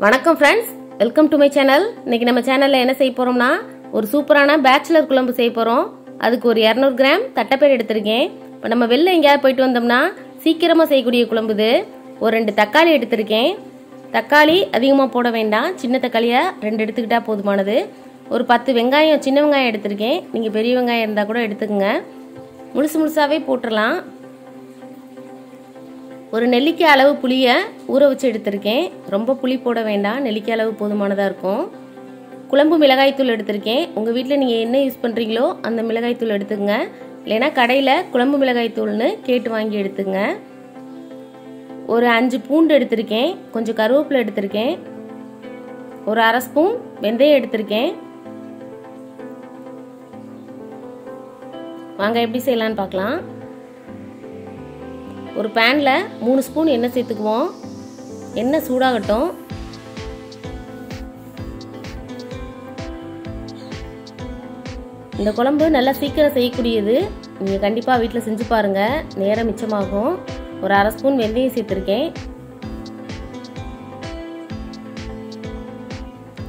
வணக்கம் friends, welcome to my channel. இன்னைக்கு நம்ம சேனல்ல என்ன செய்ய போறோம்னா ஒரு சூப்பரான பேச்சுலர் குழம்பு செய்ய போறோம். அதுக்கு ஒரு 200 கிராம் தட்டைப்பயிறு எடுத்துர்க்கேன். இப்போ நம்ம வெளில எங்கயாவது போயிட்டு வந்தோம்னா சீக்கிரமா செய்யக்கூடிய குழம்பு இது. ஒரு 2 தக்காளி எடுத்துர்க்கேன். தக்காளி அதிகமா போட வேண்டாம். சின்ன தக்காளியா 2 எடுத்துக்கிட்டா போதுமானது. ஒரு 10 வெங்காயம், சின்ன வெங்காயம் எடுத்துர்க்கேன். நீங்க பெரிய வெங்காயம் இருந்தா கூட எடுத்துக்கங்க. முழுசாவே போட்டுறலாம். ஒரு நெல்லிக்காய் அளவு புளியை ஊற வச்சு எடுத்திருக்கேன். ரொம்ப புளி போட வேண்டாம், நெல்லிக்காய் அளவு போதுமானதாக இருக்கும். குழம்பு மிளகாய்த்தூள் எடுத்திருக்கேன். உங்கள் வீட்டில் நீங்கள் என்ன யூஸ் பண்ணுறீங்களோ அந்த மிளகாய்த்தூள் எடுத்துக்கங்க. இல்லைன்னா கடையில் குழம்பு மிளகாய்த்தூள்னு கேட்டு வாங்கி எடுத்துங்க. ஒரு 5 பூண்டு எடுத்திருக்கேன். கொஞ்சம் கருவேப்பிலை எடுத்திருக்கேன். ஒரு 1/2 ஸ்பூன் வெந்தயம் எடுத்திருக்கேன். வாங்க எப்படி செய்யலான்னு பார்க்கலாம். ஒரு பேன்ல 3 ஸ்பூன் எண்ணெய் சேர்த்துக்குவோம். எண்ணெய் சூடாகட்டும். இந்த குழம்பு நல்லா சீக்கிரம் செய்யக்கூடியது. நீங்க கண்டிப்பா வீட்டில் செஞ்சு பாருங்க, நேரம் மிச்சமாகும். ஒரு 1/2 ஸ்பூன் வெந்தயம் சேர்த்திருக்கேன்.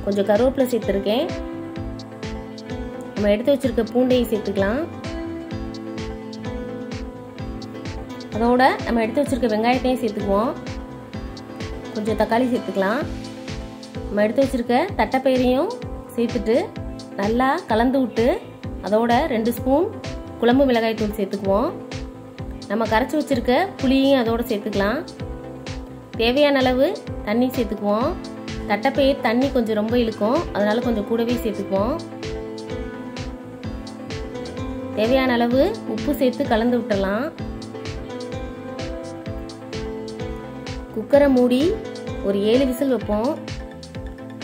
கொஞ்சம் கருவேப்பிலை சேர்த்திருக்கேன். நம்ம எடுத்து வச்சிருக்க பூண்டையும் சேர்த்துக்கலாம். அதோட நம்ம எடுத்து வச்சிருக்க வெங்காயத்தையும் சேர்த்துக்குவோம். கொஞ்சம் தக்காளி சேர்த்துக்கலாம். நம்ம எடுத்து வச்சிருக்க தட்டைப்பயிரையும் சேர்த்துட்டு நல்லா கலந்து விட்டு அதோட 2 ஸ்பூன் குழம்பு மிளகாய் தூள் சேர்த்துக்குவோம். நம்ம கரைச்சி வச்சிருக்க புளியையும் அதோட சேர்த்துக்கலாம். தேவையான அளவு தண்ணி சேர்த்துக்குவோம். தட்டைப்பயிர் தண்ணி கொஞ்சம் ரொம்ப இழுக்கும், அதனால கொஞ்சம் கூடவே சேர்த்துக்குவோம். தேவையான அளவு உப்பு சேர்த்து கலந்து விட்டுறலாம். குக்கரை மூடி ஒரு 7 விசில் வைப்போம்.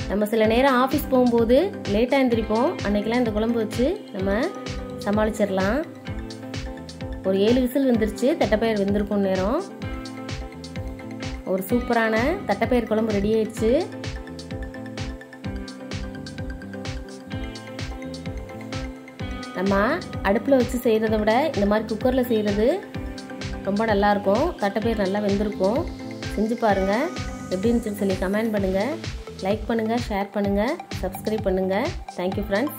நம்ம சில நேரம் ஆஃபீஸ் போகும்போது லேட்டாக எழுந்திரிப்போம். அன்னைக்கெல்லாம் இந்த குழம்பு வச்சு நம்ம சமாளிச்சிடலாம். ஒரு 7 விசில் வந்துருச்சு. தட்டைப்பயிர் வெந்திருக்கும் நேரம். ஒரு சூப்பரான தட்டைப்பயிர் குழம்பு ரெடி ஆயிடுச்சு. நம்ம அடுப்பில் வச்சு செய்கிறத விட இந்த மாதிரி குக்கரில் செய்கிறது ரொம்ப நல்லாயிருக்கும். தட்டைப்பயிர் நல்லா வெந்திருக்கும். செஞ்சு பாருங்க. எப்படி இருந்துச்சுன்னு சொல்லி கமெண்ட் பண்ணுங்க, லைக் பண்ணுங்க, ஷேர் பண்ணுங்க, சப்ஸ்கிரைப் பண்ணுங்க. Thank you friends.